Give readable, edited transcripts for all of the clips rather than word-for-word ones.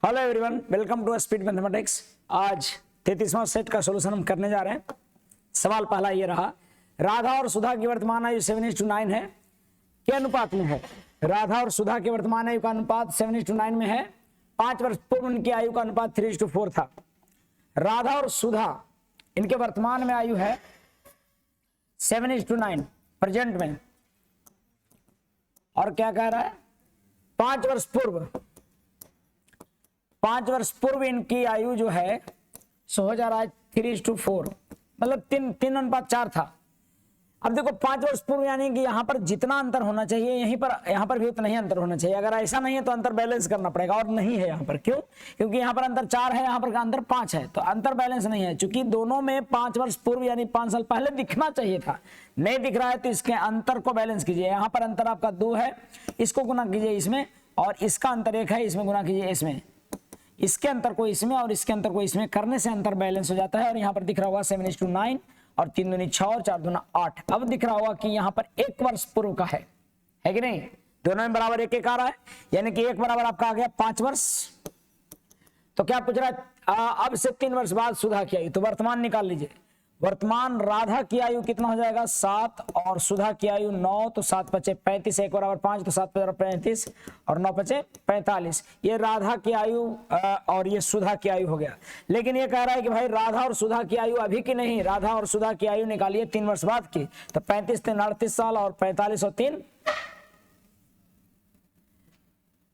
Hello everyone, welcome to speed mathematics. आज 33वां set का सॉल्यूशन हम करने जा रहे हैं। सवाल पहला ये रहा, राधा और सुधा की वर्तमान आयु 7:9 है, क्या अनुपात में है? राधा और सुधा की वर्तमान आयु का अनुपात 7:9 में है। 5 वर्ष पूर्व उनकी आयु का अनुपात 3:4 था। राधा और सुधा इनके वर्तमान में आयु है 7:9 प्रेजेंट में, और क्या कह रहा है? 5 वर्ष पूर्व इनकी आयु जो है सो हो जा रहा है 3:4, मतलब 3:4 था। अब देखो 5 वर्ष पूर्व यानी कि यहाँ पर जितना अंतर होना चाहिए यहाँ पर भी उतना ही अंतर होना चाहिए। अगर ऐसा नहीं है तो अंतर बैलेंस करना पड़ेगा, और नहीं है यहाँ पर। क्यों? क्योंकि यहाँ पर अंतर 4 है, यहाँ पर अंतर 5 है, तो अंतर बैलेंस नहीं है। चूंकि दोनों में 5 वर्ष पूर्व यानी 5 साल पहले दिखना चाहिए था, नहीं दिख रहा है, तो इसके अंतर को बैलेंस कीजिए। यहाँ पर अंतर आपका 2 है, इसको गुना कीजिए इसमें, और इसका अंतर 1 है, इसमें गुना कीजिए इसमें। इसके अंतर को इसमें और इसके अंतर को इसमें करने से अंतर बैलेंस हो जाता है। और यहाँ पर दिख रहा होगा 7:9, और 3 दूनी 6 और 4 दूना 8। अब दिख रहा होगा कि यहाँ पर 1 वर्ष पूर्व का है कि नहीं? दोनों में बराबर 1 आ रहा है, यानी कि 1 बराबर आपका आ गया 5 वर्ष। तो क्या पूछ रहा है? अब से 3 वर्ष बाद सुधा की आयु, तो वर्तमान निकाल लीजिए। वर्तमान राधा की आयु कितना हो जाएगा? 7, और सुधा की आयु 9, तो 7 × 5 = 35, 1 बराबर 5, तो 7 × 35 और 9 × 5 = 45। ये राधा की आयु और ये सुधा की आयु हो गया। लेकिन ये कह रहा है कि भाई राधा और सुधा की आयु अभी की नहीं, राधा और सुधा की आयु निकालिए 3 वर्ष बाद की। तो 35 × 3 = 38 साल, और 45 और 3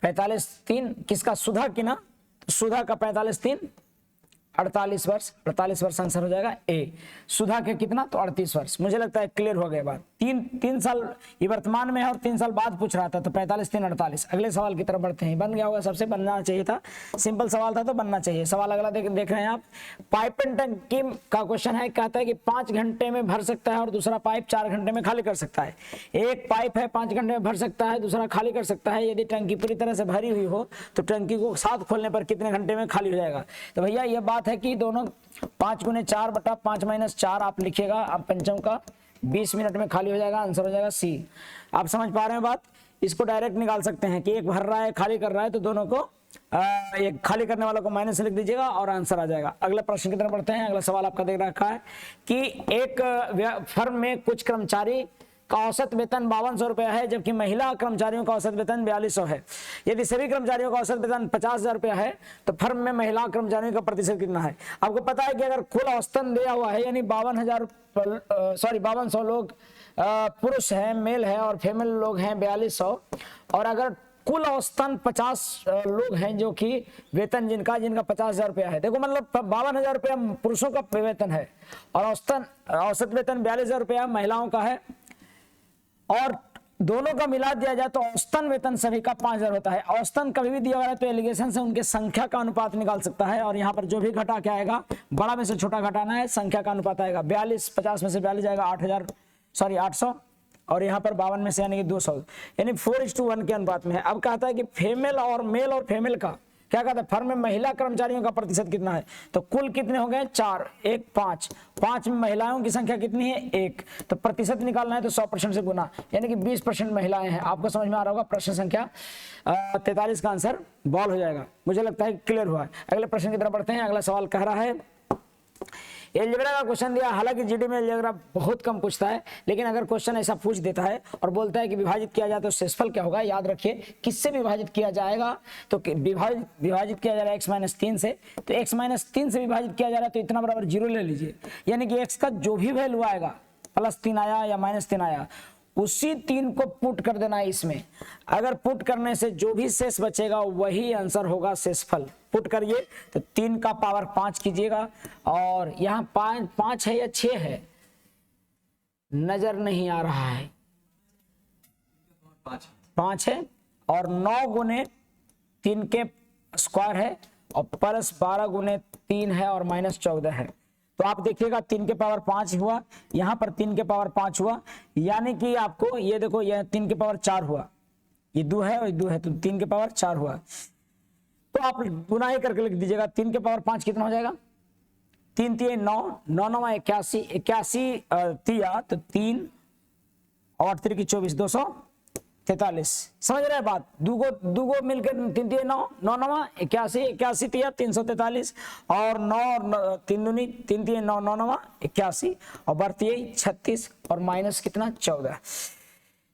45 3 किसका? सुधा की ना। तो सुधा का 45 3 48 वर्ष। 48 वर्ष आंसर हो जाएगा ए। सुधा के कितना? तो 38 वर्ष। मुझे लगता है क्लियर हो गया बात। 3 साल ये वर्तमान में है और 3 साल बाद पूछ रहा था, तो 45 3 48। अगले सवाल की तरफ बढ़ते हैं। बन गया होगा, सबसे बनना चाहिए था, सिंपल सवाल था तो बनना चाहिए। सवाल अगला देख रहे हैं आप। पाइप एंड टंकी का क्वेश्चन है, कहता है कि 5 घंटे में भर सकता है और दूसरा पाइप 4 घंटे में खाली कर सकता है। एक पाइप है 5 घंटे में भर सकता है, दूसरा खाली कर सकता है। यदि टंकी पूरी तरह से भरी हुई हो तो टंकी को साथ खोलने पर कितने घंटे में खाली हो जाएगा? तो भैया ये बात है कि दोनों 5 × 4 / 5 - 4 आप लिखिएगा, आप पंचम का 20 मिनट में खाली हो जाएगा। आंसर हो जाएगा सी। आप समझ पा रहे हैं बात? इसको डायरेक्ट निकाल सकते हैं कि एक भर रहा है, खाली कर रहा है, तो दोनों को एक खाली करने वाला को माइनस लिख दीजिएगा और आंसर आ जाएगा। अगले प्रश्न की तरफ बढ़ते हैं। अगला सवाल आपका देख रखा है कि एक फर्म में कुछ कर्मचारी का औसत वेतन 5200 रुपया है, जबकि महिला कर्मचारियों का औसत वेतन 4200 है। यदि सभी कर्मचारियों का औसत वेतन 50,000 रुपया है तो फर्म में महिला कर्मचारियों का प्रतिशत कितना है? आपको पता है कि अगर कुल औसतन दिया हुआ है, यानी 5200 लोग पुरुष हैं, मेल है, और फीमेल लोग हैं 4200, और अगर कुल औसतन 50 लोग हैं जो कि वेतन जिनका 50,000 रुपया है। देखो मतलब 52,000 रुपया पुरुषों का वेतन है, और औसत वेतन 42,000 रुपया महिलाओं का है, और दोनों का मिला दिया जाए तो औसतन वेतन सभी का 5,000 होता है। औसतन कभी भी दिया हुआ है तो एलिगेशन से उनके संख्या का अनुपात निकाल सकता है, और यहाँ पर जो भी घटा क्या आएगा, बड़ा में से छोटा घटाना है, संख्या का अनुपात आएगा 42। 50 में से 42 जाएगा 800, और यहाँ पर 52 में से यानी कि 200, यानी 4:1 के अनुपात में है। अब कहता है कि फीमेल और मेल और फीमेल का क्या कहता है, फर्म में महिला कर्मचारियों का प्रतिशत कितना है? तो कुल कितने हो गए? 4, 1 5। 5 में महिलाओं की संख्या कितनी है? 1। तो प्रतिशत निकालना है तो 100% से गुना, यानी कि 20% महिलाएं हैं। आपको समझ में आ रहा होगा। प्रश्न संख्या 43 का आंसर बॉल हो जाएगा। मुझे लगता है क्लियर हुआ है। अगले प्रश्न की तरफ बढ़ते हैं। अगला सवाल कह रहा है, एलजेब्रा का क्वेश्चन दिया। हालांकि जीडी में एलजेब्रा बहुत कम पूछता है, लेकिन अगर क्वेश्चन ऐसा पूछ देता है और बोलता है कि विभाजित किया जाए तो शेषफल क्या होगा, याद रखिए किससे विभाजित किया जाएगा? तो विभाजित किया जा रहा है x-3 से, तो x-3 से विभाजित किया जा रहा है तो इतना बराबर 0 ले लीजिए, यानी कि x का जो भी वैल्यू आएगा, +3 आया या -3 आया, उसी 3 को पुट कर देना है इसमें। अगर पुट करने से जो भी शेष बचेगा वही आंसर होगा शेषफल। पुट करिए तो 3 का पावर 5 कीजिएगा, और यहाँ 5 है या 6 है नजर नहीं आ रहा है, 5 है, और 9 × 3 के स्क्वायर है, और +12 × 3 है, और -14 है। तो आप देखिएगा 3 के पावर 5 हुआ, यहाँ पर 3 के पावर 5 हुआ, यानी कि आपको ये देखो, यह 3 के पावर 4 हुआ, ये 2 है और 2 है, तो 3 के पावर 4 हुआ। तो आप गुना ही करके लिख दीजिएगा। 3 के पावर 5 कितना हो जाएगा? 3 3 9, 9 9 81, 81 तिया, तो 3 और 3 की 24, 43। समझ रहे हैं बात? दूगो मिलकर 3 3 9 9 9 81 81 तिया 343 और 9 3 दूनी 3 3 9 9 9 81 और बढ़ती है 36 और माइनस कितना 14।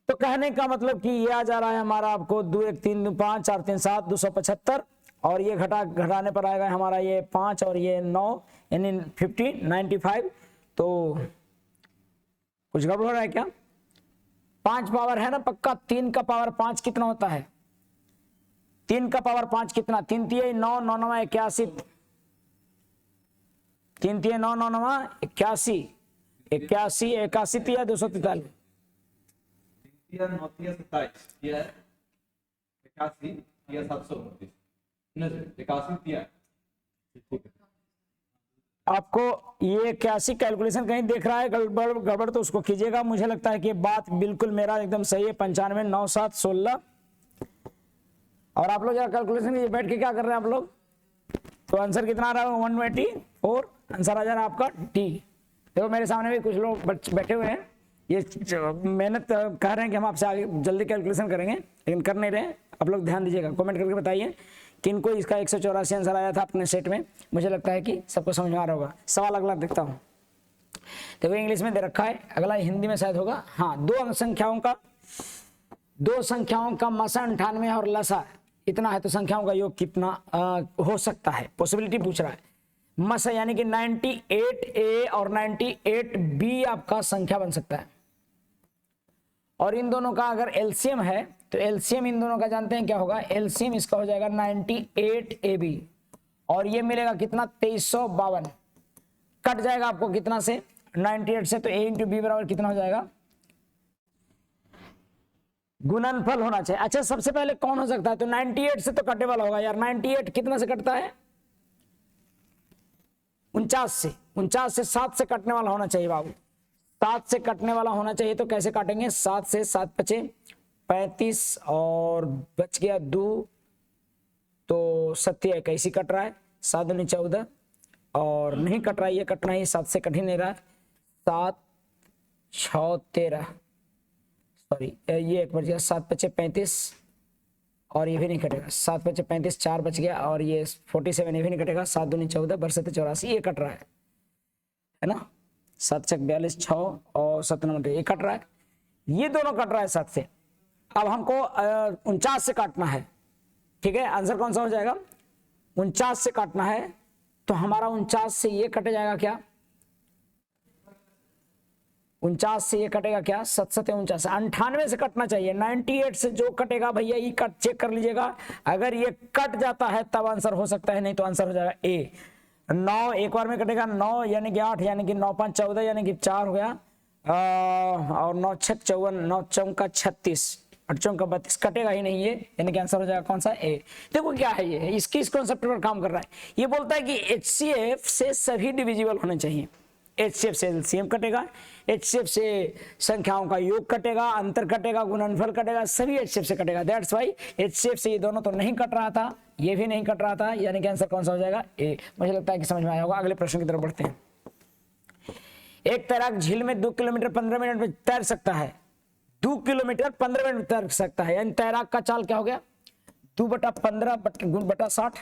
तो कहने का मतलब कि ये आ जा रहा है हमारा आपको 2 1 3 2 5 4 3 7 275 और ये घटाने पर आएगा हमारा ये 5 और ये 9 यानी 50 95। तो कुछ गड़बड़ हो रहा है क्या? 5 पावर है ना पक्का? 3 का पावर 5 कितना होता है? 3 का पावर 5 कितना? 3 3 9 9 9 81 3 3 9 9 9 81 81 81 तिया 243 आपको ये 81 कैलकुलेशन कहीं देख रहा है गड़बड़ तो उसको कीजिएगा। मुझे लगता है कि ये बात बिल्कुल मेरा एकदम सही है। 95 9 7 16 और आप लोग कैलकुलेशन ये बैठ के क्या कर रहे हैं आप लोग? तो आंसर कितना आ रहा है? 184 आंसर आ जा रहा है आपका डी। देखो मेरे सामने भी कुछ लोग बैठे हुए हैं, ये मेहनत कर रहे हैं कि हम आपसे आगे जल्दी कैलकुलेशन करेंगे लेकिन कर नहीं रहे। आप लोग ध्यान दीजिएगा, कमेंट करके बताइए किनको इसका 184 आंसर आया था अपने सेट में। मुझे लगता है कि सबको समझ में आ रहा होगा। सवाल अगला देखता हूँ। देखो इंग्लिश में दे रखा है, अगला हिंदी में शायद होगा। हाँ, दो संख्याओं का मसा 98 और लसा इतना है तो संख्याओं का योग कितना हो सकता है? पॉसिबिलिटी पूछ रहा है। मसा यानी कि 98A और 98B आपका संख्या बन सकता है और इन दोनों का अगर एलसीएम है तो एलसीएम इन दोनों का जानते हैं क्या होगा? एलसीएम इसका हो जाएगा 98AB और ये मिलेगा कितना? 2352। कट जाएगा आपको कितना से? 98 से, तो A इंटू बी बराबर कितना हो जाएगा? गुणनफल होना चाहिए। अच्छा, सबसे पहले कौन हो सकता है? तो 98 से तो कटने वाला होगा यार। 98 कितना से कटता है? 49 से। 49 से 7 से कटने वाला होना चाहिए बाबू। 7 से कटने वाला होना चाहिए। तो कैसे काटेंगे? 7 से 7 बचे 35 और बच गया 2 तो 7 21 कट रहा है। 7 दूनी 14 और नहीं कट रहा है, ये कटना ही 7 से कट ही नहीं रहा है। 7 6 13 सॉरी ये एक बच गया। 7 बचे 35 और ये भी नहीं कटेगा। 7 बचे 35 4 बच गया और ये 47 ये भी नहीं कटेगा। 7 दूनी 14 बरसत 84 ये कट रहा है ना। 7 चक 42 6 और 7 नंबर ये कट रहा है। ये दोनों कट रहा है 7 से। अब हमको 49 से काटना है। ठीक है, आंसर कौन सा हो जाएगा? 49 से काटना है तो हमारा 49 से ये कट जाएगा क्या? 49 से ये कटेगा क्या? 7 7 49। 98 से कटना चाहिए। 98 से जो कटेगा भैया ये कट चेक कर लीजिएगा। अगर ये कट जाता है तब आंसर हो सकता है, नहीं तो आंसर हो जाएगा ए। 9 एक बार में कटेगा 9 यानी कि 8 यानी कि 9 5 14 यानी कि 4 हो गया और 9 6 54 9 चौका 36 8 चौका 32 कटेगा ही नहीं ये, यानी कि आंसर हो जाएगा कौन सा? ए। देखो क्या है ये, इसकी इस कॉन्सेप्ट पर काम कर रहा है। ये बोलता है कि HCF से सभी डिविजिबल होने चाहिए। HCF से एलसीएम कटेगा, HCF से संख्याओं का योग कटेगा, अंतर कटेगा, गुणनफल कटेगा, सभी HCF से कटेगा। दैट्स व्हाई HCF से ये दोनों तो नहीं कट रहा था, ये भी नहीं कट रहा था, यानी कि आंसर कौन सा हो जाएगा? ए। मुझे लगता है कि समझ में आया होगा। अगले प्रश्न की तरफ बढ़ते हैं। एक तैराक झील में 2 किलोमीटर 15 मिनट में तैर सकता है। 2 किलोमीटर 15 मिनट में तैर सकता है, यानी तैराक का चाल क्या हो गया? 2/15 गुण 60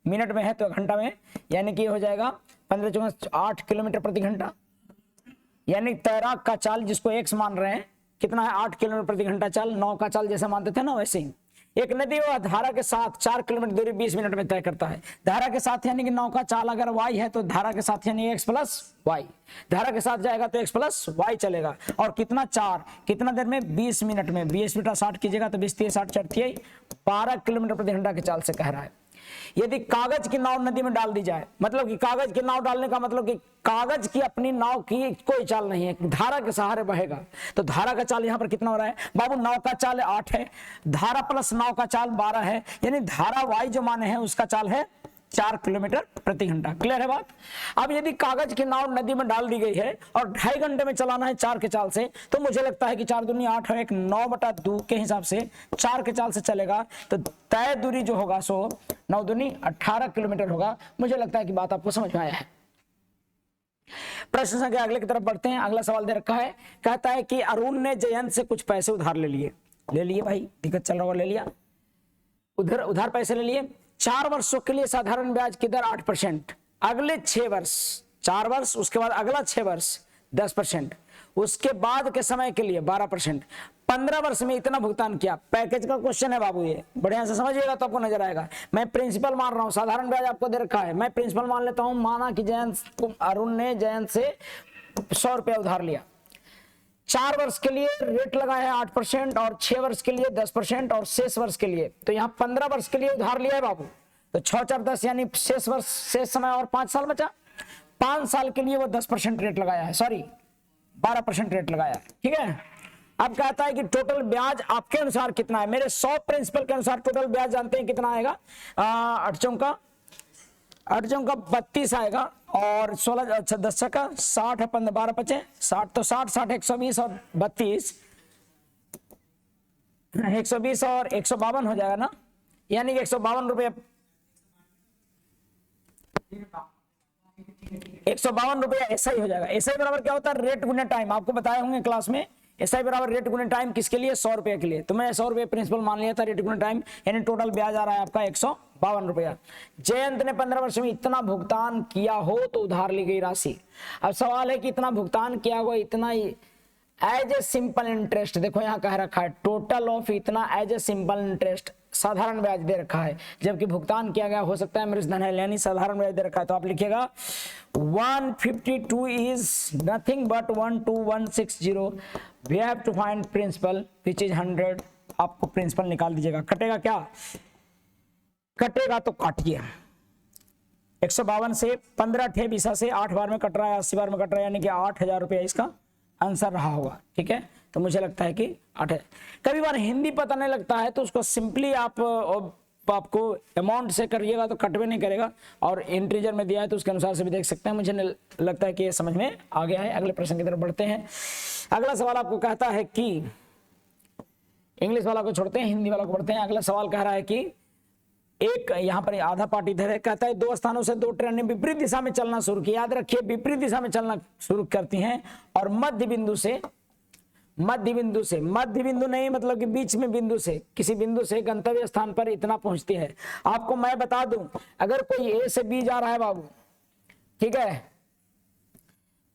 मिनट में है तो घंटा में, यानी कि हो जाएगा 15 × 8 किलोमीटर प्रति घंटा। यानी तैराक का चाल जिसको x मान रहे हैं कितना है? 8 किलोमीटर प्रति घंटा चाल। 9 का चाल जैसे मानते थे ना वैसे ही। एक नदी व धारा के साथ 4 किलोमीटर दूरी 20 मिनट में तय करता है। धारा के साथ यानी कि 9 का चाल अगर y है तो धारा के साथ यानी x + y। धारा के साथ जाएगा तो x + y चलेगा। और कितना? 4 कितना देर में? 20 मिनट में। 20 बटा 60 कीजिएगा तो 20 60 4 12 किलोमीटर प्रति घंटा के चाल से कह रहा है। यदि कागज की नाव नदी में डाल दी जाए, मतलब कि कागज की नाव डालने का मतलब कि कागज की अपनी नाव की कोई चाल नहीं है, धारा के सहारे बहेगा, तो धारा का चाल यहाँ पर कितना हो रहा है बाबू? नाव का चाल 8 है, धारा प्लस नाव का चाल 12 है, यानी धारा y जो माने हैं उसका चाल है 4 किलोमीटर प्रति घंटा। क्लियर है बात? अब यदि कागज की नाव नदी में डाल दी गई है और 2.5 घंटे में चलाना है 4 के चाल से, तो मुझे लगता है कि 4 दूनी 8 और 1 9/2 के हिसाब से 4 के चाल से चलेगा तो तय दूरी जो होगा सो 9 दूनी 18 किलोमीटर होगा। मुझे लगता है कि बात आपको समझ में आया है। प्रश्न संख्या अगले की तरफ बढ़ते हैं। अगला सवाल दे रखा है, कहता है कि अरुण ने जयंत से कुछ पैसे उधार ले लिए भाई, दिक्कत चल रहा होगा, ले लिया, उधार पैसे ले लिए। 4 वर्षों के लिए साधारण ब्याज की दर 8%, अगले 6 वर्ष, 4 वर्ष, उसके बाद अगला 6 वर्ष 10%, उसके बाद के समय के लिए 12%, 15 वर्ष में इतना भुगतान किया। पैकेज का क्वेश्चन है बाबू, ये बढ़िया से समझिएगा तो आपको नजर आएगा। मैं प्रिंसिपल मान रहा हूं, साधारण ब्याज आपको दे रखा है, मैं प्रिंसिपल मान लेता हूं। माना कि अरुण ने जयंत से 100 रुपया उधार लिया, 4 वर्ष के लिए रेट लगा है 8% और 6 वर्ष के लिए 10% और शेष वर्ष के लिए, तो यहाँ 15 वर्ष के लिए उधार लिया है बाबू, तो 6 4 10 यानी शेष वर्ष, शेष समय और 5 साल बचा। 5 साल के लिए वो 10% रेट लगाया है, सॉरी 12% रेट लगाया है, ठीक है। अब कहता है कि टोटल ब्याज आपके अनुसार कितना है। मेरे 100 प्रिंसिपल के अनुसार टोटल ब्याज जानते हैं कितना आएगा, 8 चौका 32 आएगा और 16 अच्छा 10 का 60 है, 15 12 पचे 60, तो 60 60 120 और 32 120 और 152 हो जाएगा ना, यानी कि 152 रुपये, 152 रुपया ऐसा ही हो जाएगा। ऐसा ही बराबर क्या होता है, रेट गुने टाइम, आपको बताए होंगे क्लास में। ऐसा ही बराबर रेट गुने टाइम किसके लिए, 100 रुपए के लिए, तो मैं 100 रुपये प्रिंसिपल मान लिया था, रेट गुने टाइम, यानी टोटल ब्याज आ रहा है आपका 152 रुपया। जयंत ने 15 वर्ष में इतना भुगतान किया हो तो उधार ली गई राशि। अब सवाल है कि इतना भुगतान किया हुआ, इतना ही एज ए सिंपल इंटरेस्ट, देखो यहाँ कह रखा है टोटल ऑफ इतना एज ए सिंपल इंटरेस्ट, साधारण ब्याज दे रखा है, जबकि भुगतान किया गया हो सकता है मृतधन है, यानी साधारण ब्याज दे रखा है, तो आप लिखिएगा 152 is nothing but 12160, we have to find principal which is 100। आपको प्रिंसिपल निकाल दीजिएगा। कटेगा क्या, कटेगा तो काटिए, 152 से 15 ठे 20 से 8 बार में कट रहा है, 80 बार में कट रहा है, यानी कि 8000 रुपया इसका आंसर रहा होगा, ठीक है। तो मुझे लगता है कि 8 है। कभी बार हिंदी पता नहीं लगता है तो उसको सिंपली आपको अमाउंट से करिएगा तो कट भी नहीं करेगा, और इंटीजर में दिया है तो उसके अनुसार से भी देख सकते हैं। मुझे लगता है कि ये समझ में आ गया है। अगले प्रश्न की तरफ बढ़ते हैं। अगला सवाल आपको कहता है कि, इंग्लिश वाला को छोड़ते हैं, हिंदी वाला को पढ़ते हैं। अगला सवाल कह रहा है कि एक यहाँ पर आधा पार्ट इधर है, कहता है 2 स्थानों से 2 ट्रेनें विपरीत दिशा में चलना शुरू की। याद रखिए विपरीत दिशा में चलना शुरू करती हैं और मध्य बिंदु से, मध्य बिंदु नहीं मतलब कि बीच में बिंदु से, किसी बिंदु से गंतव्य स्थान पर इतना पहुंचती है। आपको मैं बता दूं, अगर कोई ए से बी जा रहा है बाबू, ठीक है,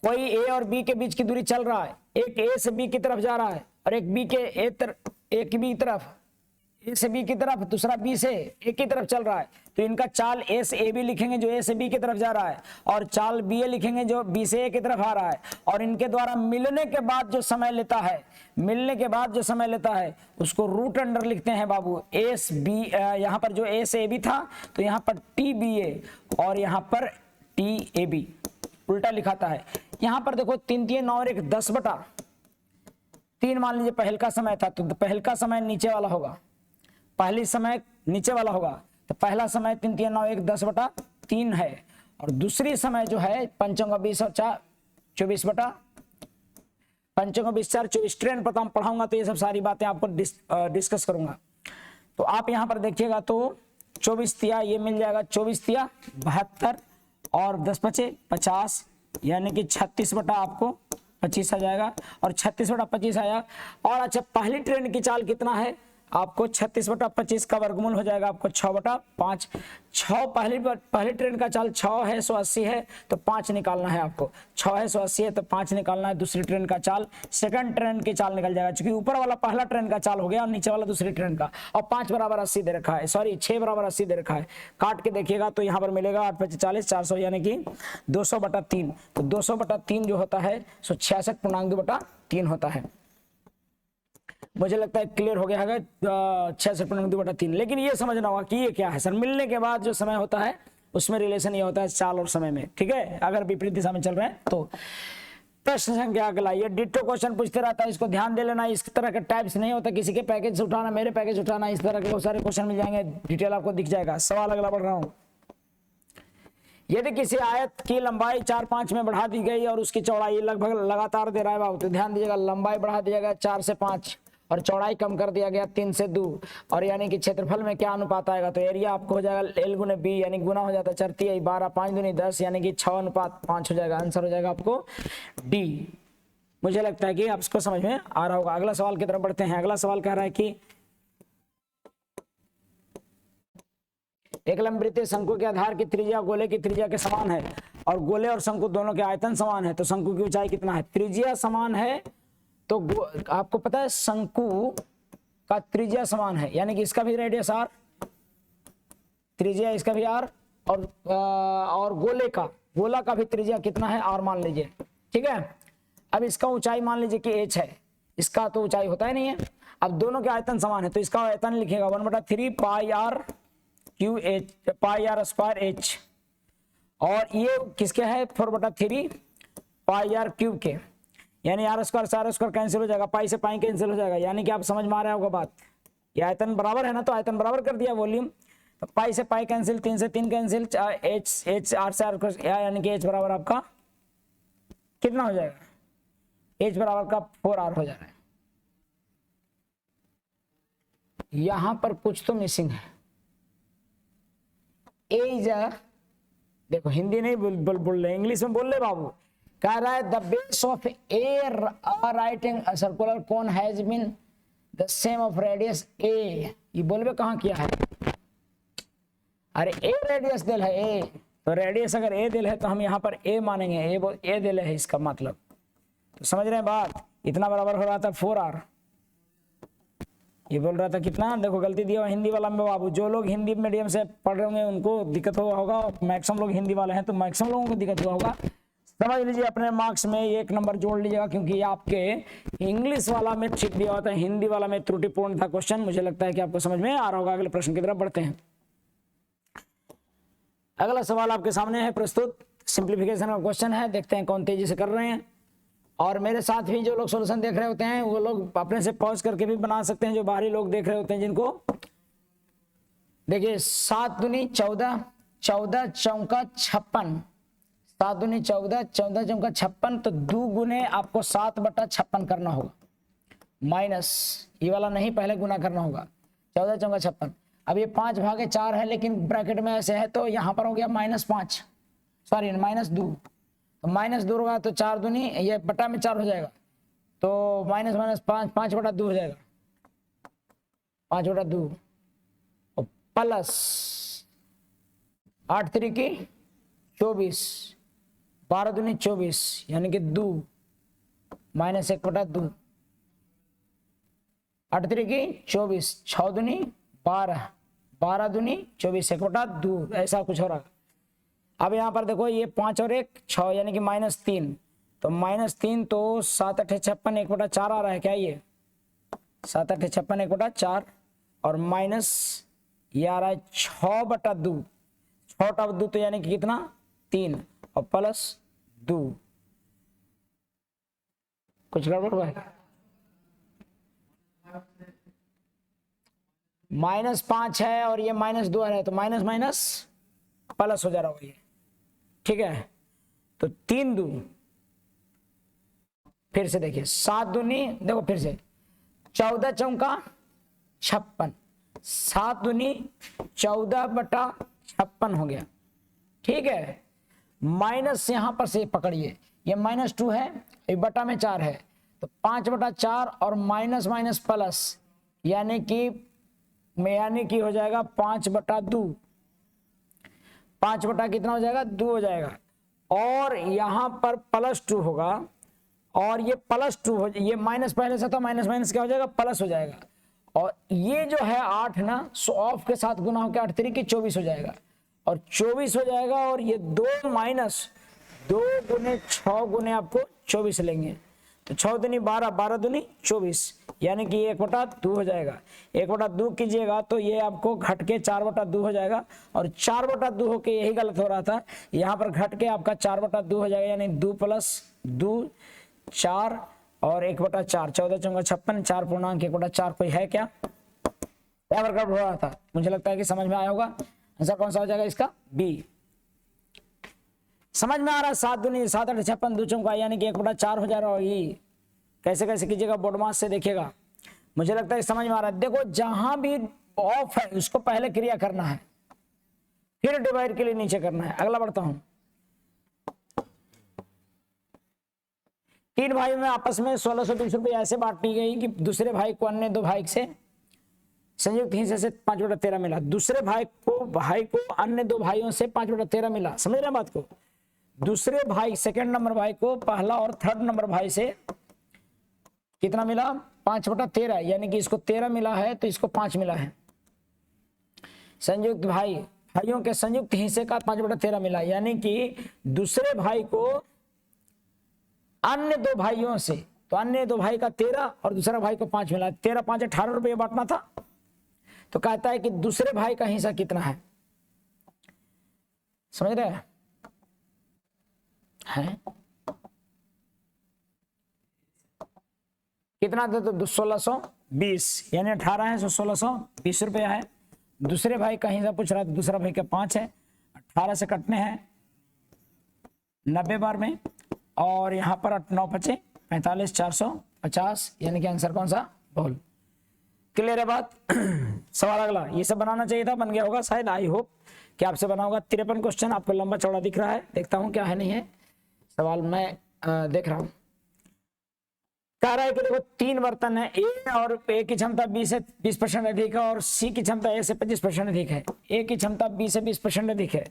कोई ए और बी के बीच की दूरी चल रहा है, एक ए से बी की तरफ जा रहा है और एक बी के ए की बी तरफ, ए से बी की तरफ, दूसरा बी से ए की तरफ चल रहा है, तो इनका चाल ए से ए बी लिखेंगे जो ए से बी की तरफ जा रहा है, और चाल बी ए लिखेंगे जो बी से ए की तरफ आ रहा है, और इनके द्वारा मिलने के बाद जो समय लेता है, मिलने के बाद जो समय लेता है उसको रूट अंडर लिखते हैं बाबू। एस बी, यहाँ पर जो ए से ए बी था तो यहाँ पर टी बी ए और यहाँ पर टी ए बी उल्टा लिखाता है। यहाँ पर देखो 3 3 9 और 1 10/3 मान लीजिए पहल का समय था, तो पहल का समय नीचे वाला होगा, पहली समय नीचे वाला होगा, तो पहला समय 3 3 9 1 10/3 है, और दूसरी समय जो है 5 का 20 और 4 24 ट्रेन पर पढ़ाऊंगा तो ये सब सारी बातें आपको डिस्कस करूंगा। तो आप यहाँ पर देखिएगा तो 24 तिया ये मिल जाएगा, 24 तिया 72 और 10 पचे 50, यानी कि 36 बटा आपको 25 आ जाएगा, और 36 बटा 25 आया। और अच्छा पहली ट्रेन की चाल कितना है, आपको 36 बटा 25 का वर्गमूल हो जाएगा आपको 6/5। 6 पहली ट्रेन का चाल 6 है 180 है तो 5 निकालना है आपको, 6 है 180 है तो 5 निकालना है। दूसरी ट्रेन का चाल, सेकंड ट्रेन की चाल निकल जाएगा, क्योंकि ऊपर वाला पहला ट्रेन का चाल हो गया और नीचे वाला दूसरी ट्रेन का, और 5 बराबर 80 दे रखा है, सॉरी 6 बराबर 80 दे रखा है। काट के देखिएगा तो यहाँ पर मिलेगा 8 5 40 400, यानी कि 200/3। तो 200/3 जो होता है सो 66.2/3 होता है। मुझे लगता है क्लियर हो गया है 66.2/3। लेकिन ये समझना होगा कि ये क्या है सर, मिलने के बाद जो समय होता है उसमें रिलेशन ये होता है चाल और समय में, ठीक है, अगर विपरीत दिशा में चल रहे हैं तो। प्रश्न संख्या अगला, ये डिटो क्वेश्चन पूछते रहता है, इसको ध्यान दे लेना। इस तरह के टाइप्स नहीं होता, किसी के पैकेज से उठाना, मेरे पैकेज उठाना, इस तरह के बहुत सारे क्वेश्चन मिल जाएंगे, डिटेल आपको दिख जाएगा। सवाल अगला बढ़ रहा हूं। यदि किसी आयत की लंबाई 4 5 में बढ़ा दी गई और उसकी चौड़ाई लगभग लगातार दे रहा है बाबू, तो ध्यान दीजिएगा लंबाई बढ़ा दिया गया 4 से 5 और चौड़ाई कम कर दिया गया 3 से 2, और यानी कि क्षेत्रफल में क्या अनुपात आएगा, तो एरिया आपको हो जाएगा L गुने बी, यानी गुना हो जाता है 4 3 12 5 दूनी 10, यानी कि 6:5 हो जाएगा। आंसर हो जाएगा आपको डी। मुझे लगता है कि आप इसको समझ में आ रहा होगा। अगला सवाल की तरफ बढ़ते हैं। अगला सवाल कह रहा है कि एक लंबवृत्तीय शंकु के आधार की त्रिज्या गोले की त्रिज्या के समान है और गोले और शंकु दोनों के आयतन समान है, तो शंकु की ऊंचाई कितना है। त्रिज्या समान है तो आपको पता है शंकु का त्रिज्या समान है, यानी कि इसका भी रेडियस r, त्रिज्या इसका भी r, और गोला का भी त्रिज्या कितना है r मान लीजिए, ठीक है। अब इसका ऊंचाई मान लीजिए कि h है, इसका तो ऊंचाई होता ही नहीं है। अब दोनों के आयतन समान है तो इसका आयतन लिखेगा 1/3 पाई r क्यू एच, पाई r स्क्वायर h, और ये किसके है 4/3 पाई r क्यूब के, यानी r स्क्वायर से r स्क्वायर कैंसिल हो जाएगा, पाई से पाई कैंसिल हो जाएगा, यानी कि आप समझ में आ रहा होगा बात। ये आयतन बराबर है ना, तो आयतन बराबर कर दिया वॉल्यूम, तो पाई से पाई कैंसिल, 3 से 3 कैंसिल, h r से r, यानी कि h बराबर आपका कितना हो जाएगा, h बराबर का 4r हो जा रहा है। यहां पर कुछ तो मिसिंग है। देखो हिंदी नहीं बोल रहे, इंग्लिश में बोल रहे बाबू। कह रहा है the base of a writing circular cone has been the same of radius a. ये बोलबे कहाँ किया है, अरे ए रेडियस दिल है ए, तो रेडियस अगर ए दिल है तो हम यहाँ पर ए मानेंगे, ए दिल है इसका मतलब, तो समझ रहे हैं बात। इतना बराबर हो रहा था 4r, ये बोल रहा था कितना, देखो गलती दिया हिंदी वाला में बाबू। जो लोग हिंदी मीडियम से पढ़ रहे होंगे उनको दिक्कत हुआ होगा, मैक्सिमम लोग हिंदी वाले हैं तो मैक्सिमम लोगों को दिक्कत हुआ होगा। समझ लीजिए अपने मार्क्स में 1 नंबर जोड़ लीजिएगा, क्योंकि आपके इंग्लिश वाला में ठीक दिया होता है, हिंदी वाला में त्रुटिपूर्ण था क्वेश्चन। मुझे लगता है कि आपको समझ में आ रहा होगा। अगले प्रश्न की तरफ बढ़ते हैं। अगला सवाल आपके सामने है प्रस्तुत, सिंप्लीफिकेशन का क्वेश्चन है, देखते हैं कौन तेजी से कर रहे हैं। और मेरे साथ भी जो लोग सॉल्यूशन देख रहे होते हैं वो लोग अपने से पॉज करके भी बना सकते हैं, जो बाहरी लोग देख रहे होते हैं जिनको। देखिए 7 दूनी 14, 14 चौका 56, 7 दूनी 14, 14 चौका 56, तो 2 गुने आपको 7/56 करना होगा, माइनस ये वाला नहीं, पहले गुना करना होगा। 14 चौका 56। अब ये 5/4 है, लेकिन ब्रैकेट में ऐसे है तो यहाँ पर हो गया -5, सॉरी -2, तो -2 होगा तो 4 दूनी, ये बटा में 4 हो जाएगा, तो -5 5/2 हो जाएगा, 5/2, और प्लस 8 3 की 24, 12 दूनी 24, यानी कि 2 -1/2, 8 3 की 24, 6 दूनी 12, 12 दूनी 24, 1/2, ऐसा कुछ हो रहा। अब यहाँ पर देखो ये 5 और 1 6, यानी कि -3, तो -3 तो 7 8 56 1/4 आ रहा है क्या, ये 7 8 56 1/4, और माइनस ये आ रहा है 6/2, 6/2 तो यानी कि कितना 3, और प्लस 2, कुछ गड़बड़ हुआ है, -5 है और ये -2 है, तो माइनस माइनस प्लस हो जा रहा होगा ये, ठीक है। तो 3 2, फिर से देखिए 7 दूनी, देखो फिर से 14 चौका 56, 7 दूनी 14/56 हो गया, ठीक है। माइनस यहां पर से पकड़िए, ये -2 है, ये बटा में 4 है, तो 5/4 और माइनस माइनस प्लस, यानी कि हो जाएगा 5/2, 5 बटा कितना हो जाएगा 2 हो जाएगा, और यहां पर +2 होगा, और ये +2 हो, ये माइनस पहले से था, माइनस माइनस क्या हो जाएगा प्लस हो जाएगा, और ये जो है 8 ना, सो ऑफ के साथ गुना होकर 8 3 की 24 हो जाएगा, और 24 हो जाएगा, और ये 2 माइनस 2 गुने 6 गुने आपको 24 लेंगे, तो 6 दूनी 12, 12 दूनी 24, यानी कि 1/2 हो जाएगा। 1/2 कीजिएगा तो ये आपको घट के 4/2 हो जाएगा, और 4/2 होके यही गलत हो रहा था, यहाँ पर घट के आपका 4/2 हो जाएगा, यानी 2 + 2 4, और 1/4, 14 चौका 56, 4 पूर्णांक 1/4, कोई है क्या वर्कआउट हो रहा था। मुझे लगता है कि समझ में आया होगा। आंसर कौन सा हो जाएगा इसका, बी। समझ में आ रहा है, 7 दूनी 7 8 56, 2 चौका, यानी कि 1/4 हो जा रहा होगी। कैसे कैसे कीजिएगा, बोर्ड मास से देखिएगा। मुझे लगता है समझ में आ रहा है। देखो जहां भी ऑफ है उसको पहले क्रिया करना है, फिर डिवाइड के लिए नीचे करना है। अगला बढ़ता हूं। तीन भाई में आपस में 1620 रुपये ऐसे बांटी गई कि दूसरे भाई को अन्य दो भाई से संयुक्त हिस्से से 5/13 मिला। दूसरे भाई को अन्य दो भाइयों से 5/13 मिला। समझ रहे हैं बात को? दूसरे भाई सेकंड नंबर भाई को पहला और थर्ड नंबर भाई से कितना मिला? 5/13, यानी कि इसको 13 मिला है तो इसको 5 मिला है। संयुक्त भाइयों के संयुक्त हिस्से का 5/13 मिला, यानी कि दूसरे भाई को अन्य दो भाइयों से, तो अन्य दो भाई का 13 और दूसरा भाई को 5 मिला। 13 5 18 रुपये बांटना था। तो कहता है कि दूसरे भाई का हिस्सा कितना है। समझ रहे हैं? कितना था? तो 1620, यानी 18 है, 1620 रुपया है। दूसरे भाई का हिस्सा पूछ रहा है, तो दूसरा भाई का 5 है। 18 से कटने हैं 90 बार में, और यहाँ पर 9 बचे 45, 450, यानी कि आंसर कौन सा? बोल। क्लियर है बात? सवाल अगला, ये सब बनाना चाहिए था, बन गया होगा शायद, आई होप कि आपसे बना होगा। 53 क्वेश्चन आपको लंबा चौड़ा दिख रहा है, देखता हूँ क्या है नहीं है। सवाल मैं देख रहा हूँ। कह रहा है कि देखो 3 बर्तन है, ए और ए की क्षमता 20 से 20% अधिक है, और सी की क्षमता ए से 25% अधिक है। ए की क्षमता 20 से 20% अधिक है,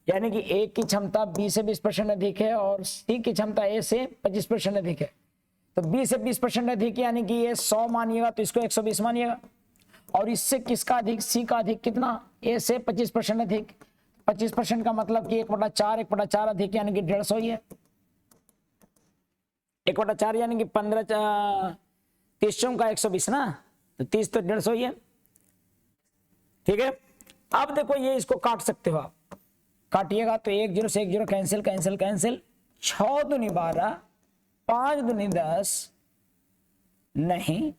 यानी कि ए की क्षमता 20 से 20% अधिक है, और सी की क्षमता ए से 25% अधिक है। तो 20 से 20% अधिक, यानी कि ये 100 मानिएगा तो इसको 120 मानिएगा। और इससे किसका अधिक? सी का अधिक। कितना? ए से 25% अधिक। 25% का मतलब कि 1/4 अधिक, यानी कि 150 ही है। 1/4 यानी कि 15 30 का 120 ना, तो 30 तो 150 ही है। ठीक है, अब देखो ये इसको काट सकते हो आप, काटिएगा तो 1 0 से 1 0 कैंसिल कैंसिल कैंसिल। 6 दूनी 12, 5 दूनी 10, नहीं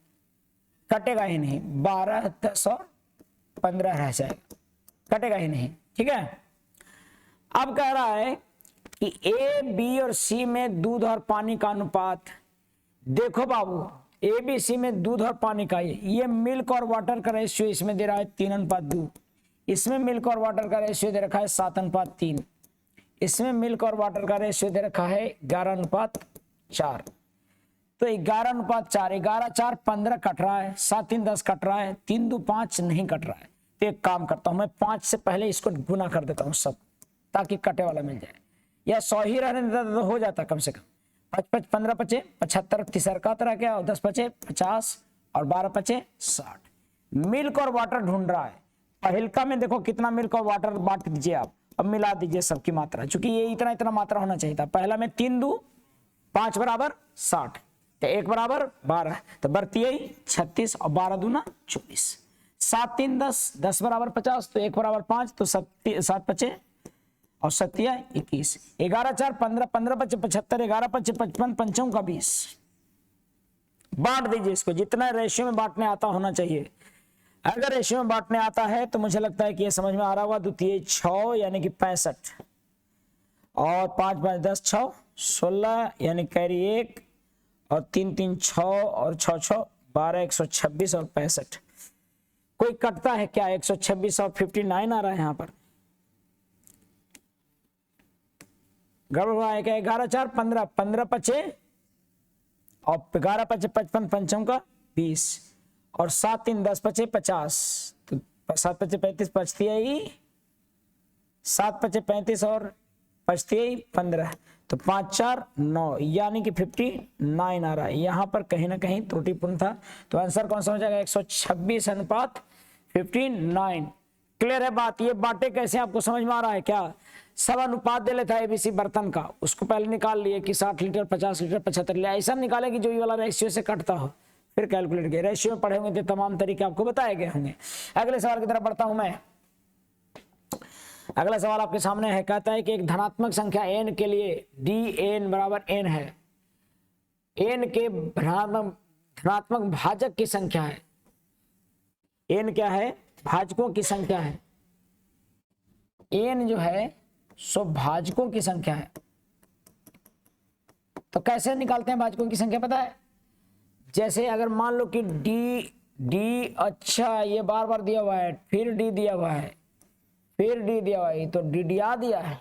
कटेगा ही नहीं। 12 10 और 15 रह जाएगा, कटेगा ही नहीं। ठीक है, अब कह रहा है कि ए बी और सी में दूध और पानी का अनुपात। देखो बाबू, ए बी सी में दूध और पानी का, ये मिल्क और वाटर का रेशियो इसमें दे रहा है 3:2, इसमें मिल्क और वाटर का रेशियो दे रखा है 7:3, इसमें मिल्क और वाटर का रेशियो दे रखा है 11:4। तो 11:4, 11 4 15 कट रहा है, 7 3 10 कट रहा है, 3 2 5 नहीं कट रहा है। तो एक काम करता हूं मैं, 5 से पहले इसको गुना कर देता हूं सब, ताकि कटे वाला मिल जाए। या 100 ही रहने देता तो हो जाता कम से कम। 5 5 15 पचे 75, तीसर का तरह क्या, और 10 पचे 50, और 12 पचे 60। मिल्क और वाटर ढूंढ रहा है। पहिलका में देखो कितना मिल्क और वाटर बांट दीजिए आप, अब मिला दीजिए सबकी मात्रा, क्योंकि ये इतना इतना मात्रा होना चाहिए था। पहला में 3 2 5 बराबर 60, तो 1 बराबर 12, तो बढ़ती है 36, और 12 दूना 24, 7 3 10, 10 बराबर 50, तो 1 बराबर 5, तो 7 पचे और 7 21, 11 4 15, 15 पचे 75, 11 पचे 55, 55 का 20। बांट दीजिए इसको, जितना रेशियो में बांटने आता होना चाहिए। अगर रेशियो में बांटने आता है तो मुझे लगता है कि ये समझ में आ रहा होगा। द्वितीय 6 यानी कि 65, और 5 5 10 6 16, यानी कैरी 1, और 3 3 6, और 6 6 12, 126 और 65। कोई कटता है क्या? 126 और 59 आ रहा है यहाँ पर। गड़बड़ हुआ है क्या? 11 4 15, 15 पचे और 11 पचे 55, 55 का 20, और 7 3 10 पचे 50, तो 7 पचे 35 बचती है ही 7 पचे 35 और बचती है 15, तो 5 4 9, यानी कि 59 आ रहा है। यहाँ पर कहीं ना कहीं त्रुटिपूर्ण था, तो आंसर कौन सा हो जाएगा? 126:59। क्लियर है बात? ये बातें कैसे आपको समझ में आ रहा है क्या? सब अनुपात दे लेता है एबीसी बर्तन का, उसको पहले निकाल लिए कि 60 लीटर 50 लीटर 75 लीटर, ऐसा निकाले कि जो ये वाला रेशियो से कटता हो, फिर कैलकुलेट किया। रेशियो में पढ़े होंगे तो तमाम तरीके आपको बताए गए होंगे। अगले सवाल की तरफ बढ़ता हूं मैं। अगला सवाल आपके सामने है, कहता है कि एक धनात्मक संख्या n के लिए dn बराबर n है। n के धनात्मक भाजक की संख्या है। n क्या है? भाजकों की संख्या है। n जो है सो भाजकों की संख्या है। तो कैसे निकालते हैं भाजकों की संख्या? पता है, जैसे अगर मान लो कि डी अच्छा ये बार बार दिया हुआ है, फिर डी दिया हुआ है, फिर डी दिया हुआ है, तो डीडीआ दिया है।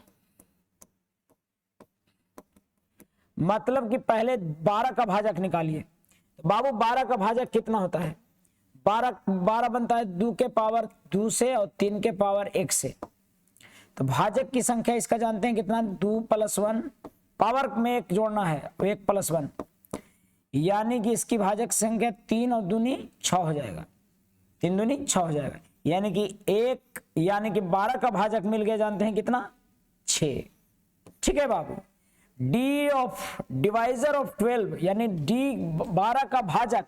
मतलब कि पहले 12 का भाजक निकालिए। तो बाबू 12 का भाजक कितना होता है? 12 बनता है 2 के पावर 2 से और 3 के पावर 1 से। तो भाजक की संख्या इसका जानते हैं कितना? 2 + 1, पावर में 1 जोड़ना है, 1 + 1, यानी कि इसकी भाजक संख्या 3 और दूनी 6 हो जाएगा, 3 दूनी 6 हो जाएगा, यानी कि 12 का भाजक मिल गया, जानते हैं कितना? 6। ठीक है बाबू। डी ऑफ डिवाइजर ऑफ 12 यानी डी 12 का भाजक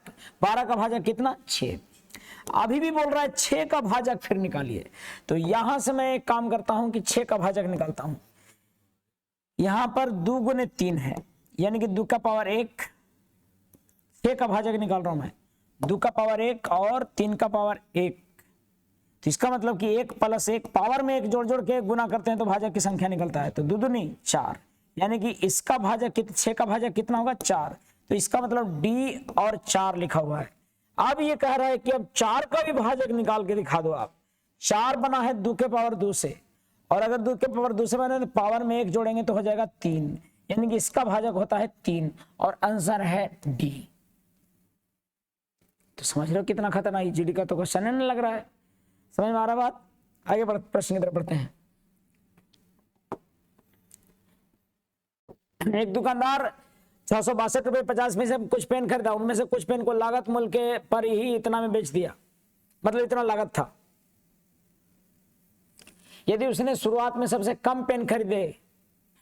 कितना? 6। अभी भी बोल रहा है 6 का भाजक फिर निकालिए। तो यहां से मैं एक काम करता हूं कि 6 का भाजक निकालता हूं। यहां पर 2 गुने 3 है, यानी कि 2 का पावर 1, 6 का भाजक निकाल रहा हूं मैं, 2 का पावर 1 और 3 का पावर 1। तो इसका मतलब कि 1 + 1, पावर में 1 जोड़ जोड़ के गुना करते हैं तो भाजक की संख्या निकलता है। तो 2 दूनी 4, यानी कि इसका भाजक 6 का भाजक कितना होगा? 4। तो इसका मतलब डी और 4 लिखा हुआ है। अब ये कह रहा है कि अब 4 का भी भाजक निकाल के दिखा दो आप। 4 बना है 2 के पावर 2 से, और अगर 2 के पावर 2 से बने तो पावर में 1 जोड़ेंगे तो हो जाएगा 3, यानी कि इसका भाजक होता है 3 और आंसर है डी। तो समझ रहे हो कितना खतरनाक जीडी का तो क्वेश्चन नहीं लग रहा है। समझ में आ रहा बात? आगे प्रश्न की तरफ बढ़ते हैं। एक दुकानदार 662.50 रुपए से कुछ पेन खरीदा, उनमें से कुछ पेन को लागत मूल्य के पर ही इतना में बेच दिया, मतलब इतना लागत था। यदि उसने शुरुआत में सबसे कम पेन खरीदे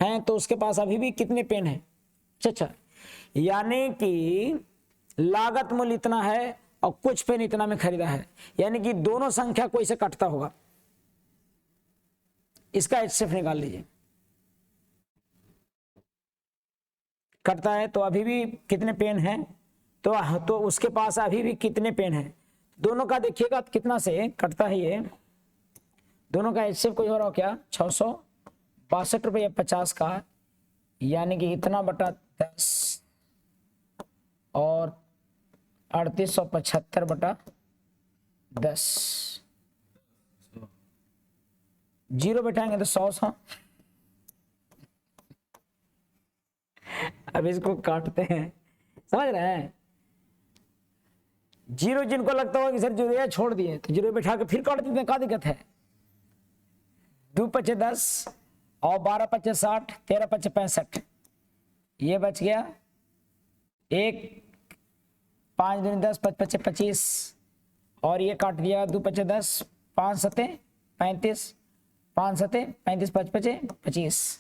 हैं तो उसके पास अभी भी कितने पेन हैं? अच्छा, यानी कि लागत मूल्य इतना है और कुछ पेन इतना में खरीदा है, यानी कि दोनों संख्या को इसे काटता होगा। इसका एचसीएफ निकाल लीजिए। कटता है तो अभी भी कितने पेन हैं? तो उसके पास अभी भी कितने पेन हैं? दोनों का देखिएगा कितना से कटता है ये। दोनों का एचसीएफ कोई हो रहा हो क्या? 662.50 का, यानी कि इतना बटा 10 और 3875/10। जीरो बैठाएंगे तो 100। अब इसको काटते हैं, समझ रहे हैं? जीरो जिनको लगता हो कि सर जीरो छोड़ दिए तो जीरो बैठा के फिर काट देते हैं, क्या दिक्कत है? 2 × 5 = 10 और 12 × 5 = 60, 13 × 5 = 65, ये बच गया 1, 5 दूनी 10, 5 × 5 = 25 और ये काट दिया 2 × 5 = 10, 5 × 7 = 35, 5 × 7 = 35, 5 × 5 = 25।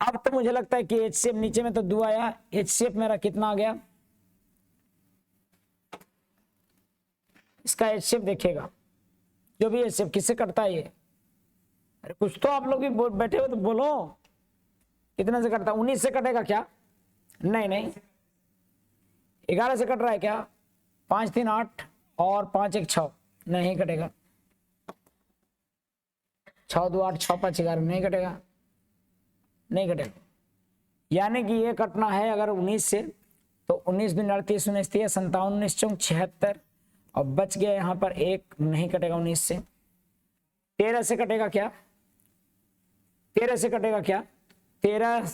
अब तो मुझे लगता है कि एचसीएफ नीचे में तो 2 आया, एचसीएफ मेरा कितना आ गया? इसका एचसीएफ देखिएगा, जो भी एचसीएफ किससे कटता है ये? अरे कुछ तो आप लोग भी बैठे हो तो बोलो, कितने से कटता? 19 से कटेगा क्या? नहीं, 11 से कट रहा है क्या? 5 3 8 और 5 1 6, नहीं कटेगा। 6 2 8, 6 5 11, नहीं कटेगा, नहीं कटेगा। यानी कि ये कटना है अगर 19 से, तो 19 दूनी 38, 19 3 57, 19 4 76 और बच गया यहाँ पर 1, नहीं कटेगा 19 से। 13 से कटेगा क्या? 13 से कटेगा क्या? 13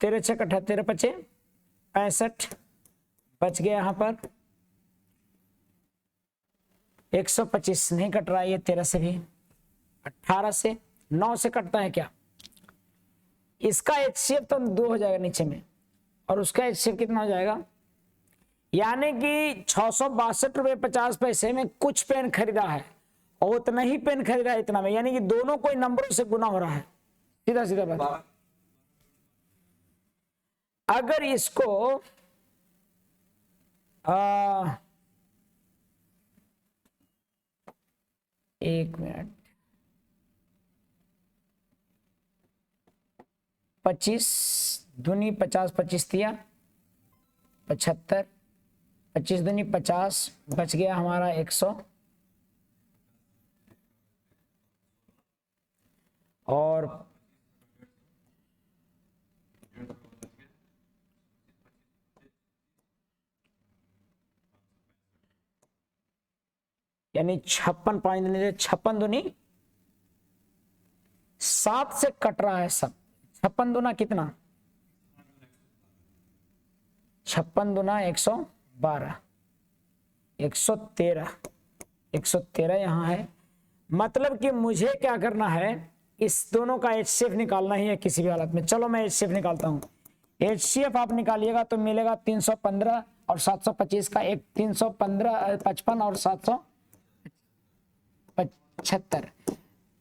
6 = 13 × 5 = 65, बच गया यहाँ पर 125, नहीं कट रहा है ये 13 से भी। 18 से 9 से कटता है क्या? इसका एचसीएफ तो 2 हो जाएगा नीचे में, और उसका एचसीएफ कितना हो जाएगा? यानी कि 662.50 में कुछ पेन खरीदा है और उतना ही पेन खरीदा है इतना में, यानी कि दोनों कोई नंबरों से गुना हो रहा है। सीधा सीधा बात। अगर इसको एक मिनट, 25 दूनी 50, 25 दिया 75, 25 दूनी 50, बच गया हमारा 100 और 1 यानी 56 5 दूनी 56 दूनी 7 से कट रहा है सब। 56 दूना कितना, 56 दूना 112, 113, 113 यहाँ है। मतलब कि मुझे क्या करना है, इस दोनों का HCF निकालना ही है किसी भी हालत में। चलो मैं HCF निकालता हूँ। HCF आप निकालिएगा तो मिलेगा 315 और 725 का एक 315 55 और 775।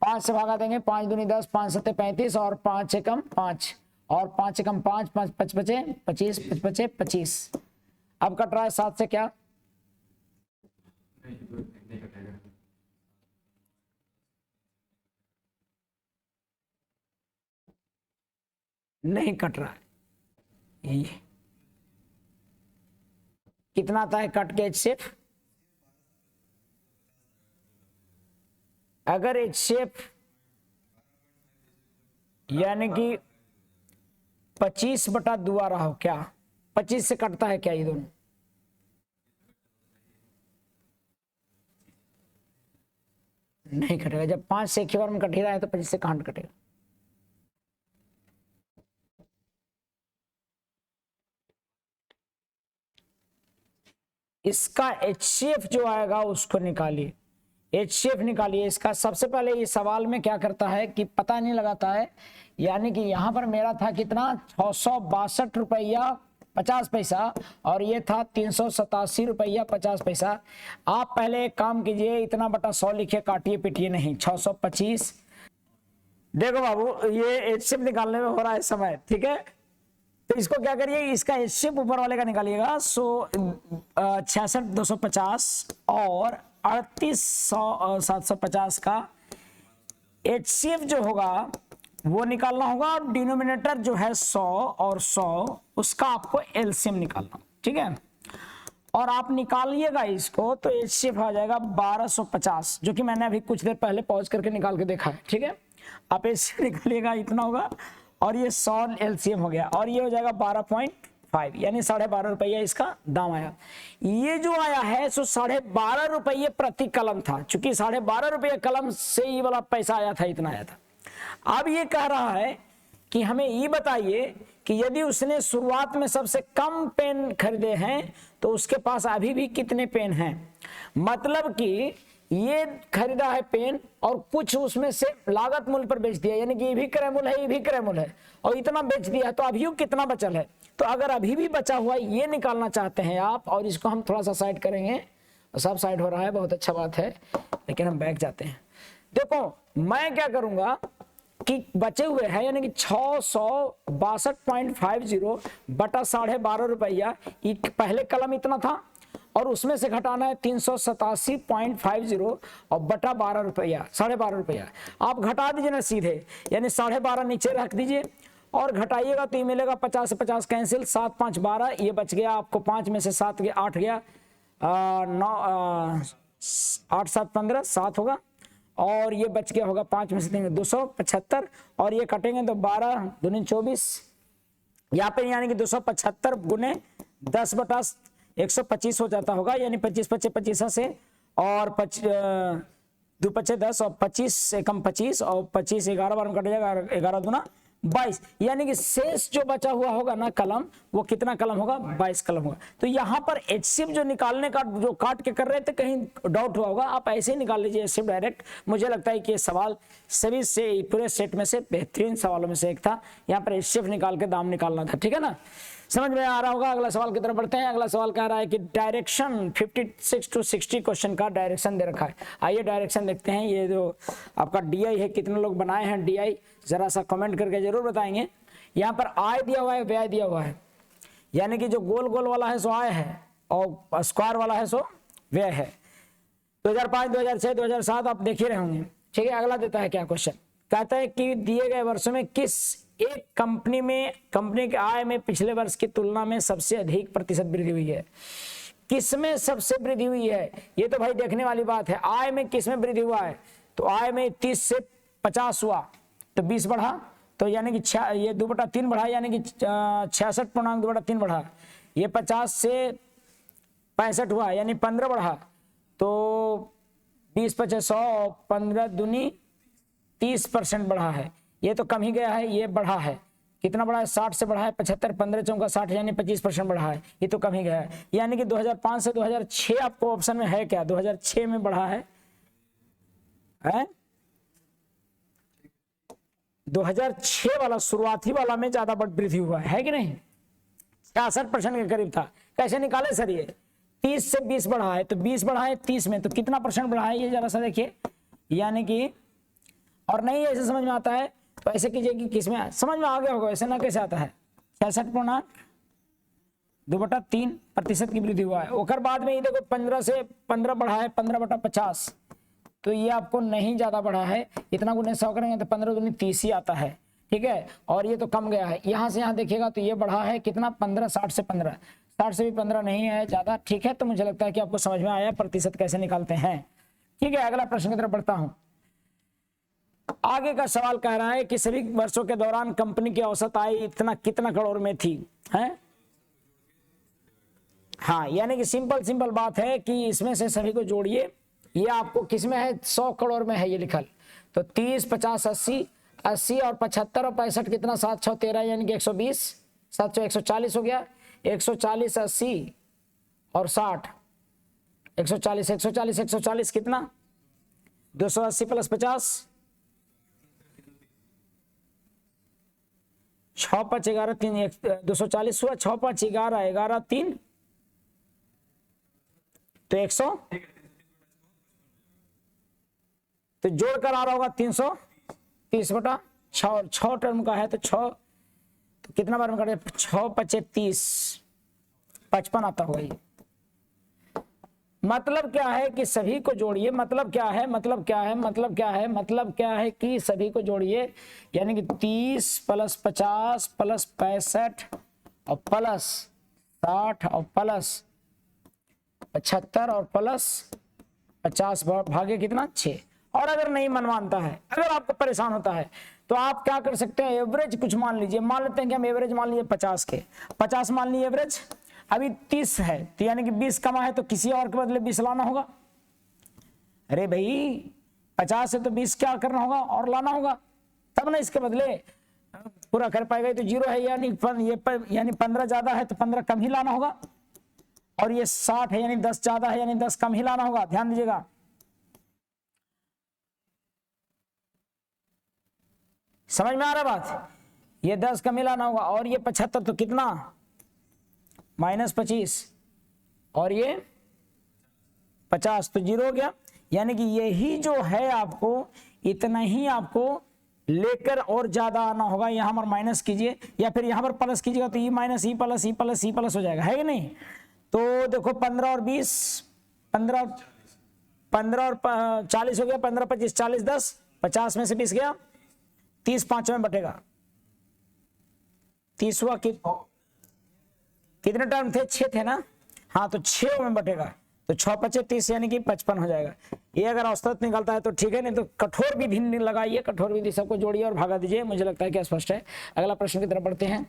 5 से भागा देंगे, 5 दूनी 10, 5 सत्ते 35 और 5 एकम 5 और 5 एकम 5, 5 5 बचे 25, 5 बचे 25। अब कट रहा है 7 से क्या, नहीं कट रहा है। ये कितना आता है कट के HCF, अगर HCF यानी कि 25/2 आ रहा हो, क्या 25 से कटता है क्या ये दोनों, नहीं कटेगा। जब 5 से एक ही बार में कट ही रहा है तो 25 से कहां कटेगा। इसका HCF जो आएगा उसको निकालिए, HCF निकालिए इसका। सबसे पहले ये सवाल में क्या करता है कि पता नहीं लगाता है, यानी कि यहां पर मेरा था कितना 662 रुपया 50 पैसा और ये था 387 रुपया 50 पैसा। आप पहले एक काम कीजिए, इतना बटा 100 लिखिए, काटिए पीटिए नहीं, 625। देखो बाबू ये HCF निकालने में हो रहा है समय, ठीक है। तो इसको क्या करिए, इसका HCF ऊपर वाले का निकालिएगा। 66,250 और 38,750 का HCF जो होगा वो निकालना होगा। और डिनोमिनेटर जो है 100 और 100 उसका आपको LCM निकालना, ठीक है। और आप निकालिएगा इसको तो HCF आ जाएगा 1250, जो कि मैंने अभी कुछ देर पहले पॉज करके निकाल के देखा है, ठीक है। आप HCF निकालिएगा, इतना होगा और ये 100 LCM हो गया और ये हो जाएगा 12.5, यानी 12.5 रुपया इसका दाम आया। ये जो आया है सो 12.5 रुपये प्रति कलम था, चूंकि 12.5 रुपये कलम से ये वाला पैसा आया था, इतना आया था। अब ये कह रहा है कि हमें ये बताइए कि यदि उसने शुरुआत में सबसे कम पेन खरीदे हैं तो उसके पास अभी भी कितने पेन हैं। मतलब कि ये खरीदा है पेन और कुछ उसमें से लागत मूल्य पर बेच दिया, यानी कि ये भी क्रय मूल्य है, ये भी क्रय मूल्य है और इतना बेच दिया, तो अभी कितना बचल है। तो अगर अभी भी बचा हुआ ये निकालना चाहते हैं आप, और इसको हम थोड़ा सा साइड करेंगे, सब साइड हो रहा है, बहुत अच्छा बात है, लेकिन हम बैक जाते हैं। देखो मैं क्या करूंगा कि बचे हुए हैं यानी कि 662.50 बटा 12.5 रुपया, पहले कलम इतना था और उसमें से घटाना है 387.50 और बटा 12 रुपया, 12.5 रुपया। आप घटा दीजिए ना सीधे, यानी 12.5 नीचे रख दीजिए और घटाइएगा तो ये मिलेगा 50 से 50 कैंसिल, 7 5 12, ये बच गया आपको 5 में से 7 गया 8 गया, 9 8 7 15 7 होगा और ये बच गया होगा 5 में से 3 275 और ये कटेंगे तो 12 दूनी 24, यहाँ पे यानी कि 275 गुने 10 बटा 125 हो जाता होगा, यानी 25 25 25 से और 2 पचे 10 और 25 एकम 25 और 25 11 बार में कट जाएगा, 11 दूना 22, यानी कि शेष जो बचा हुआ होगा ना कलम, वो कितना कलम होगा, 22 कलम होगा। तो यहाँ पर HCF जो निकालने का जो काट के कर रहे थे, कहीं डाउट हुआ होगा, आप ऐसे ही निकाल लीजिए HCF डायरेक्ट। मुझे लगता है कि ये सवाल सभी से पूरे सेट में से बेहतरीन सवालों में से एक था। यहाँ पर HCF निकाल के दाम निकालना था, ठीक है ना, समझ में आ रहा होगा। अगला सवाल की तरफ बढ़ते हैं। अगला सवाल कह रहा है कि डायरेक्शन 56 to 60 क्वेश्चन का डायरेक्शन दे रखा है। आइए डायरेक्शन देखते हैं। ये जो आपका DI है, कितने लोग बनाए हैं DI, जरा सा कमेंट करके जरूर बताएंगे। यहाँ पर आय दिया हुआ है, व्यय दिया हुआ है, यानी कि जो गोल गोल वाला है सो आय है और स्क्वायर वाला है सो व्यय है। 2005 2006 2007 आप देख ही रहे होंगे, ठीक है। अगला देता है क्या क्वेश्चन, कहता है कि दिए गए वर्षों में किस एक कंपनी के आय में पिछले वर्ष की तुलना में सबसे अधिक प्रतिशत वृद्धि हुई है। किसमें सबसे वृद्धि हुई है, ये तो भाई देखने वाली बात है। आय में किसमें वृद्धि हुआ है, तो आय में 30 से 50 हुआ तो 20 बढ़ा, तो यानी कि ये 2/3 बढ़ा, यानी कि 66.2/3 बढ़ा। ये 50 से 65 हुआ यानी 15 बढ़ा, तो 20-25 100, 15 दूनी 30% बढ़ा है। ये तो कम ही गया है, ये बढ़ा है। कितना बढ़ा है? 60 से बढ़ा है 75, 15 चौका 60 यानी 25% बढ़ा है। ये तो कम ही गया है। यानी कि 2005 से 2006 आपको ऑप्शन में है क्या? 2006 में बढ़ा है, 2006 वाला शुरुआती वाला में ज्यादा वृद्धि हुआ है कि नहीं? 66% के करीब था। कैसे निकाले सर? ये 30 से 20 बढ़ा है, तो 20 बढ़ा है 30 में, तो कितना परसेंट बढ़ा है ये जरा सा देखिए। यानी कि और नहीं ऐसे समझ में आता है तो ऐसे कीजिए कि किसमें समझ में आ गया होगा, ऐसे ना कैसे आता है। 66.2/3% की वृद्धि हुआ है। ओकर बाद में ये देखो 15 से 15 बढ़ा है, 15/50, तो ये आपको नहीं ज्यादा बढ़ा है। इतना गुने 100 करेंगे तो 15 दूनी 30 ही आता है, ठीक है। और ये तो कम गया है। यहाँ से यहाँ देखिएगा तो ये बढ़ा है कितना? 15, 60 से 15, 60 से भी 15 नहीं है ज्यादा, ठीक है। तो मुझे लगता है कि आपको समझ में आया प्रतिशत कैसे निकालते हैं, ठीक है। अगला प्रश्न की तरफ बढ़ता हूं। आगे का सवाल कह रहा है कि सभी वर्षों के दौरान कंपनी की औसत आय इतना कितना करोड़ में थी, है? हाँ, यानी कि सिंपल बात है कि इसमें से सभी को जोड़िए। ये आपको किसमें है? 100 करोड़ में है ये लिखल। तो 30, 50, 80 और 75 और 65 कितना? 7, 6, 13 यानी कि 120, 7, 6, 140 हो गया। 140, 80 और 60, 140 कितना? 280 प्लस 50, 6, 5, 11, 3, 240 हुआ। 6, 5, 11, 11, 3 तो 100, तो जोड़कर आ रहा होगा 330/6 और 6 टर्म का है तो 6, तो कितना बार में कटे? 6, 5, 30, 55 आता होगा ये। मतलब क्या है कि सभी को जोड़िए। मतलब क्या है कि सभी को जोड़िए, यानी कि 30 प्लस 50 प्लस 65 और प्लस 60 और प्लस 75 और प्लस 50 भागे कितना? 6। और अगर नहीं मन मानता है, अगर आपको परेशान होता है तो आप क्या कर सकते हैं? एवरेज कुछ मान लीजिए। मान लेते हैं कि हम एवरेज मान लीजिए 50 के, 50 मान लीजिए एवरेज। अभी 30 है तो यानी कि 20 कमा है तो किसी और के बदले 20 लाना होगा। अरे भाई 50 है तो 20 क्या करना होगा? और लाना होगा, तब ना इसके बदले पूरा कर पाएगा। तो 0 है यानी 15 ज्यादा है तो 15 कम ही लाना होगा। और ये 60 है यानी 10 ज्यादा है यानी 10 कम ही लाना होगा। ध्यान दीजिएगा। समझ में आ रहा बात? ये 10 कम ही लाना होगा। और ये 75 तो कितना? -25 और ये 50 तो 0 हो गया। यानी कि यही जो है आपको इतना ही आपको लेकर और ज्यादा आना होगा। यहां पर माइनस कीजिए या फिर यहां पर प्लस कीजिएगा तो E minus E plus E plus E plus हो जाएगा, है कि नहीं? तो देखो 15 और 20, 15 और 40 हो गया। 15, 25, 40, 10, 50 में से 20 गया। 30 5 में बटेगा 30 हुआ। कितने टर्म थे? 6 थे ना? हाँ, तो 6 में बटेगा तो 6, 5, 30 यानी कि 55 हो जाएगा। ये अगर औसत निकलता है तो ठीक है, नहीं तो कठोर विधि लगाइए। कठोर विधि सबको जोड़िए और भागा दीजिए। मुझे लगता है कि स्पष्ट है। अगला प्रश्न की तरफ बढ़ते हैं।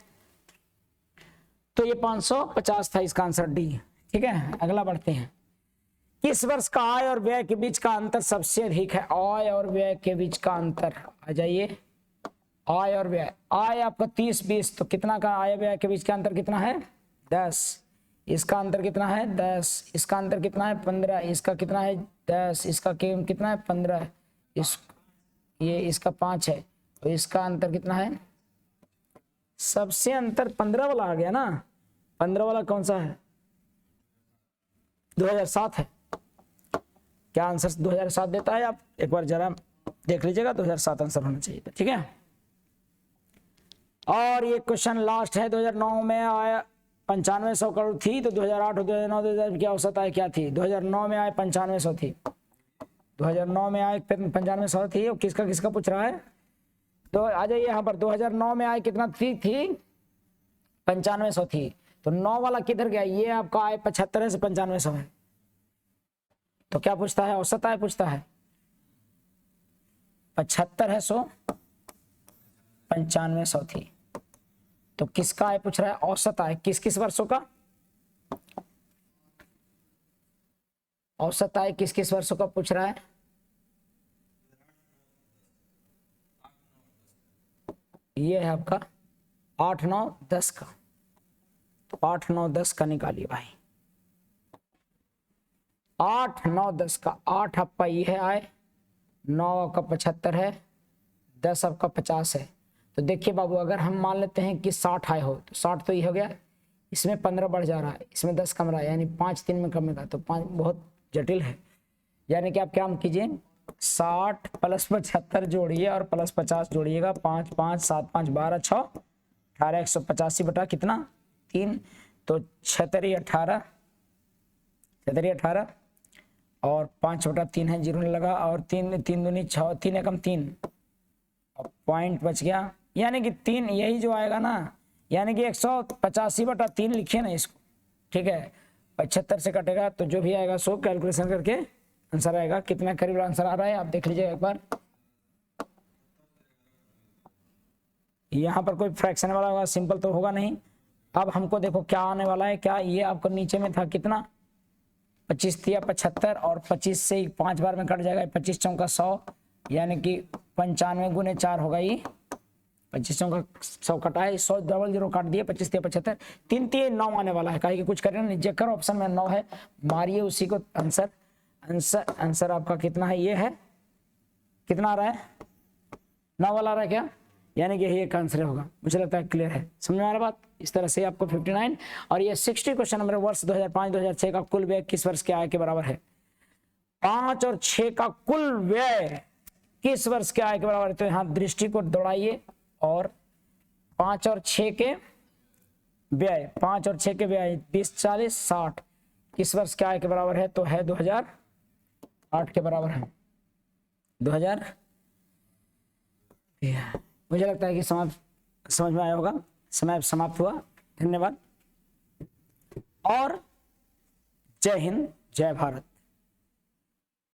तो ये 550 था, इसका आंसर डी, ठीक है। अगला बढ़ते हैं। किस वर्ष का आय और व्यय के बीच का अंतर सबसे अधिक है? आय और व्यय के बीच का अंतर, आ जाइए। आय और व्यय, आय आपका 30, 20, तो कितना का आय व्यय के बीच का अंतर कितना है? 10। इसका अंतर कितना है? 10। इसका अंतर कितना है? 15। इसका कितना है? 10। इसका कितना है? 15। इसका 5 है तो इसका अंतर कितना है? सबसे अंतर 15 वाला आ गया ना। 15 वाला कौन सा है? 2007 है। क्या आंसर 2007 देता है? आप एक बार जरा देख लीजिएगा। 2007 आंसर होना चाहिए, ठीक है। और ये क्वेश्चन लास्ट है। 2009 में आया 9500 करोड़ थी, तो 2008 और 2009 2000 की औसत आय क्या थी? 2009 में आय 9500 थी। 2009 में आय 9500 थी। और किसका किसका पूछ रहा है? तो आ जाइए यहाँ पर। 2009 में आय कितना थी? 9500 थी। तो 9 वाला किधर गया? ये आपका आय 75 है से 9500 है। तो क्या पूछता है? औसत आय पूछता है। 75 है 100, 9500 थी। तो किसका आय पूछ रहा है? औसत आय। किस किस वर्षों का? औसत आय किस किस वर्षों का पूछ रहा है? ये है आपका 8 9 10 का, तो 8 9 10 का निकालिए भाई। 8 9 10 का, 8 आपका ये है आए, 9 आपका 75 है, 10 आपका 50 है। तो देखिए बाबू, अगर हम मान लेते हैं कि 60 आए हो तो 60 तो ये हो गया, इसमें 15 बढ़ जा रहा है, इसमें 10 कम रहा है, यानी 5 3 में कमेगा, तो 5 बहुत जटिल है। यानी कि आप क्या कीजिए, 60 प्लस 75 जोड़िए और प्लस 50 जोड़िएगा, 5 5 7 5 12 6 18 185 बटा कितना 3, तो 76 18 और 5 बटा 3 है, जीरो लगा, और 3 3 दूनी 6, 3 एकम 3 और पॉइंट बच गया, यानी कि 3 यही जो आएगा ना, यानी कि 185 बटा 3 लिखिए ना इसको, ठीक है। 75 से कटेगा तो जो भी आएगा सो कैलकुलेशन करके आंसर आएगा। कितना करीब आंसर आ रहा है आप देख लीजिए एक बार। यहाँ पर कोई फ्रैक्शन वाला होगा, सिंपल तो होगा नहीं। अब हमको देखो क्या आने वाला है, क्या ये आपको नीचे में था कितना 25 दिया 75, और 25 से 5 बार में कट जाएगा, 25 चौका 100, यानी कि 95 गुने 4 होगा, ये 25 चौका 100 कटा है, 100 डबल 0 काट दिए, 25 दिया 75, 3 3 9 आने वाला है। कहीं कुछ करें नीचे कर, ऑप्शन में 9 है, मारिए उसी को आंसर। आंसर आपका कितना है, ये है कितना आ रहा है 9 वाला आ रहा है क्या, यानी कि यही एक आंसर होगा। मुझे लगता है क्लियर है, समझ में आ रहा बात। इस तरह से आपको 59 और ये 60 क्वेश्चन नंबर वर्ष 2005-2006 का कुल व्यय किस वर्ष के आय के बराबर है। 5 और 6 का कुल व्यय किस वर्ष के आय के बराबर है, तो यहाँ दृष्टि को दौड़ाइए और 5 और 6 के व्यय, 5 और 6 के व्यय 20 40 60 किस वर्ष के आय के बराबर है, तो है 2008 के बराबर है, 2000। मुझे लगता है कि समझ में आया होगा। समय समाप्त हुआ, धन्यवाद और जय हिंद जय भारत।